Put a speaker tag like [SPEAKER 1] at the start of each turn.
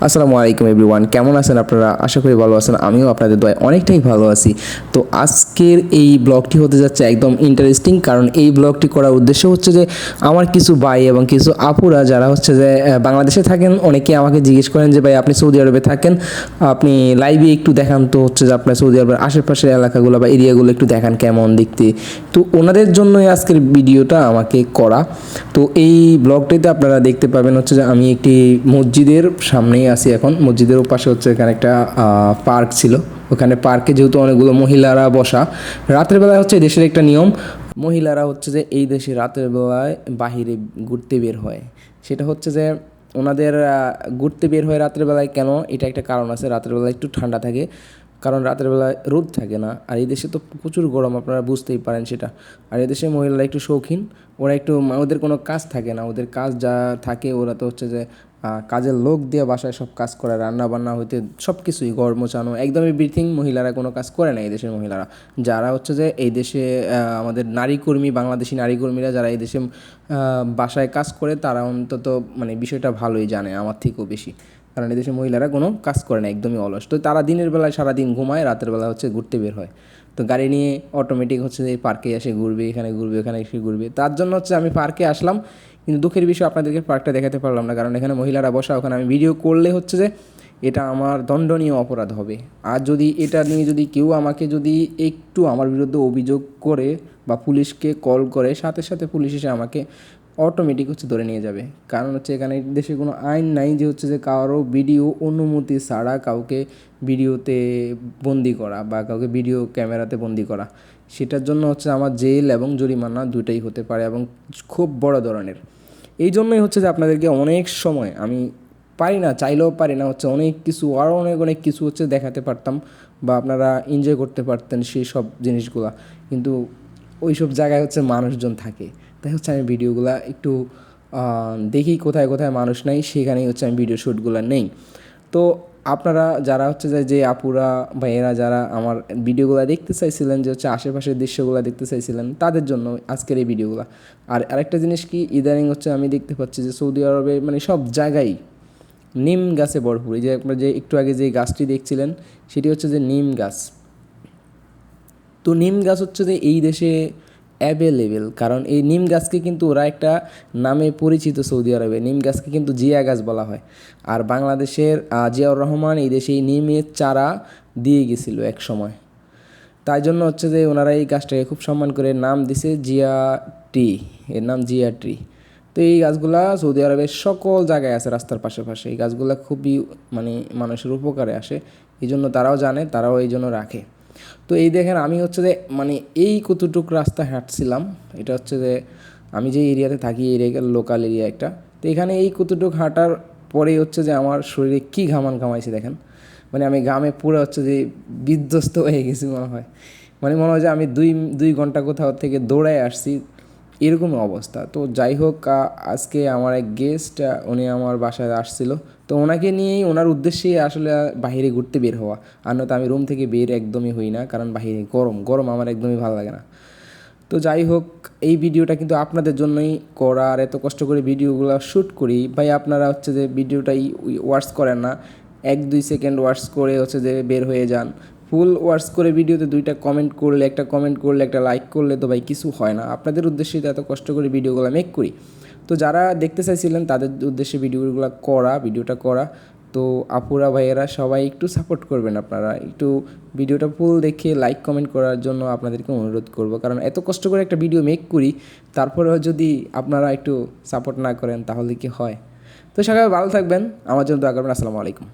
[SPEAKER 1] আসসালামু আলাইকুম এভরিওয়ান, কেমন আছেন আপনারা? আশা করি ভালো আছেন। আমিও আপনাদের দোয়ায় অনেকটাই ভালো আছি। তো আজকের এই ব্লগটি হতে যাচ্ছে একদম ইন্টারেস্টিং, কারণ এই ব্লগটি করার উদ্দেশ্য হচ্ছে যে আমার কিছু ভাই এবং কিছু আপুরা যারা হচ্ছে যে বাংলাদেশে থাকেন, অনেকে আমাকে জিজ্ঞেস করেন যে ভাই আপনি সৌদি আরবে থাকেন, আপনি লাইভে একটু দেখান তো হচ্ছে যে আপনার সৌদি আরবের আশেপাশের এলাকাগুলো বা এরিয়াগুলো একটু দেখান কেমন দেখতে। তো ওনাদের জন্যই আজকের ভিডিওটা আমাকে করা। তো এই ব্লগটিতে আপনারা দেখতে পাবেন হচ্ছে যে আমি একটি মসজিদের সামনেই আছি এখন। মসজিদের পাশে হচ্ছে এখানে একটা পার্ক ছিল, ওখানে পার্কে যেহেতু অনেকগুলো মহিলারা বসা, রাতের বেলায় হচ্ছে দেশের একটা নিয়ম, মহিলারা হচ্ছে যে এই দেশে রাতের বেলায় বাহিরে ঘুরতে বের হয়। সেটা হচ্ছে যে ওনাদের ঘুরতে বের হয় রাতের বেলায় কেন, এটা একটা কারণ আছে। রাতের বেলায় একটু ঠান্ডা থাকে, কারণ রাতের বেলায় রোদ থাকে না, আর এই দেশে তো প্রচুর গরম, আপনারা বুঝতেই পারেন সেটা। আর এই দেশে মহিলারা একটু শৌখিন, ওরা একটু ওদের কোনো কাজ থাকে না, ওদের কাজ যা থাকে ওরা তো হচ্ছে যে কাজের লোক দিয়ে বাসায় সব কাজ করে, রান্না বান্না হইতে সব কিছুই, ঘর মোছানো, একদম এভরিথিং মহিলারা কোনো কাজ করে না এই দেশের মহিলারা। যারা হচ্ছে যে এই দেশে আমাদের নারী কর্মী, বাংলাদেশি নারী কর্মীরা যারা এই দেশে বাসায় কাজ করে, তারা অন্তত মানে বিষয়টা ভালোই জানে আমার থেকেও বেশি, কারণ এদেশে মহিলারা কোনো কাজ করে না, একদমই অলস। তো তারা দিনের বেলায় সারাদিন ঘুমায়, রাতের বেলা হচ্ছে ঘুরতে বের হয়। তো গাড়ি নিয়ে অটোমেটিক হচ্ছে যে পার্কে এসে ঘুরবে, এখানে ঘুরবে, এখানে এসে ঘুরবে। তার জন্য হচ্ছে আমি পার্কে আসলাম, কিন্তু দুঃখের বিষয় আপনাদেরকে পার্কটা দেখাতে পারলাম না, কারণ এখানে মহিলারা বসা, ওখানে আমি ভিডিও করলে হচ্ছে যে এটা আমার দণ্ডনীয় অপরাধ হবে। আর যদি এটা নিয়ে যদি কেউ আমাকে যদি একটু আমার বিরুদ্ধে অভিযোগ করে বা পুলিশকে কল করে, সাথে সাথে পুলিশ এসে আমাকে অটোমেটিক হচ্ছে ধরে নিয়ে যাবে। কারণ হচ্ছে এখানে দেশে কোনো আইন নাই যে হচ্ছে যে কারো ভিডিও অনুমতি ছাড়া কাউকে ভিডিওতে বন্দি করা বা কাউকে ভিডিও ক্যামেরাতে বন্দি করা। সেটার জন্য হচ্ছে আমার জেল এবং জরিমানা দুটাই হতে পারে, এবং খুব বড় ধরনের। এই জন্যই হচ্ছে যে আপনাদেরকে অনেক সময় আমি পারি না, চাইলেও পারি না হচ্ছে অনেক কিছু, আরও অনেক অনেক কিছু হচ্ছে দেখাতে পারতাম বা আপনারা এনজয় করতে পারতেন সেই সব জিনিসগুলা, কিন্তু ওই সব জায়গায় হচ্ছে মানুষজন থাকে, তাই হচ্ছে আমি ভিডিওগুলো একটু দেখি কোথায় কোথায় মানুষ নাই, সেখানেই হচ্ছে আমি ভিডিও শ্যুটগুলো নেই। তো আপনারা যারা হচ্ছে যে আপুরা বা এরা যারা আমার ভিডিওগুলো দেখতে চাইছিলেন, যে হচ্ছে আশেপাশের দৃশ্যগুলো দেখতে চাইছিলেন, তাদের জন্য আজকের এই ভিডিওগুলো। আর আরেকটা জিনিস কি, ইদানিং হচ্ছে আমি দেখতে পাচ্ছি যে সৌদি আরবে মানে সব জায়গায় নিম গাছে ভরপুর। এই যে আপনারা যে একটু আগে যে গাছটি দেখছিলেন, সেটি হচ্ছে যে নিম গাছ। তো নিম গাছ হচ্ছে যে এই দেশে অ্যাভেলেবেল, কারণ এই নিম গাছকে কিন্তু ওরা একটা নামে পরিচিত সৌদি আরবে, নিম গাছকে কিন্তু জিয়া গাছ বলা হয়। আর বাংলাদেশের জিয়াউর রহমান এই দেশে এই নিমের চারা দিয়ে গেছিলো এক সময়, তাই জন্য হচ্ছে যে ওনারা এই গাছটাকে খুব সম্মান করে নাম দিছে জিয়া ট্রি, এর নাম জিয়া ট্রি। তো এই গাছগুলা সৌদি আরবের সকল জায়গায় আছে, রাস্তার পাশে পাশে। এই গাছগুলা খুবই মানে মানুষের উপকারে আসে, এই জন্য তারাও জানে, তারাও এই জন্য রাখে। তো এই দেখেন আমি হচ্ছে যে মানে এই কতটুকু রাস্তা হাঁটছিলাম, এটা হচ্ছে যে আমি যে এরিয়াতে থাকি, এরিয়ার লোকাল এরিয়া একটা। তো এখানে এই কতটুকু হাঁটার পরেই হচ্ছে যে আমার শরীরে কী ঘামান ঘামাইছে দেখেন, মানে আমি ঘামে পুরো হচ্ছে যে বিধ্বস্ত হয়ে গেছি মনে হয়। মানে মনে হয় যে আমি দুই দুই ঘন্টা কোথাও থেকে দৌড়ায় আসছি, এরকম অবস্থা। তো যাই হোক, আজকে আমার এক গেস্ট উনি আমার বাসায় আসছিল, তো ওনাকে নিয়েই, ওনার উদ্দেশ্যেই আসলে বাইরে ঘুরতে বের হওয়া। আর নয়তো আমি রুম থেকে বের একদমই হই না, কারণ বাইরে গরম গরম, আমার একদমই ভালো লাগে না। তো যাই হোক, এই ভিডিওটা কিন্তু আপনাদের জন্যই করা, আর এত কষ্ট করে ভিডিওগুলো শ্যুট করি। ভাই আপনারা হচ্ছে যে ভিডিওটাই ওয়াচ করেন না, 1-2 সেকেন্ড ওয়াচ করে হচ্ছে যে বের হয়ে যান। ফুল ওয়াচ করে ভিডিওতে দুইটা কমেন্ট করলে, একটা কমেন্ট করলে, একটা লাইক করলে তো ভাই কিছু হয় না। আপনাদের উদ্দেশ্যে তো এত কষ্ট করে ভিডিওগুলো মেক করি। তো যারা দেখতে চাইছিলেন তাদের উদ্দেশ্যে ভিডিওটা করা। তো আপুরা ভাইয়েরা সবাই একটু সাপোর্ট করবেন, আপনারা একটু ভিডিওটা ফুল দেখে লাইক কমেন্ট করার জন্য আপনাদেরকে অনুরোধ করব, কারণ এত কষ্ট করে একটা ভিডিও মেক করি, তারপরেও যদি আপনারা একটু সাপোর্ট না করেন তাহলে কি হয়। তো সবাই ভালো থাকবেন, আমার জন্য দোয়া করবেন। আসসালামু আলাইকুম।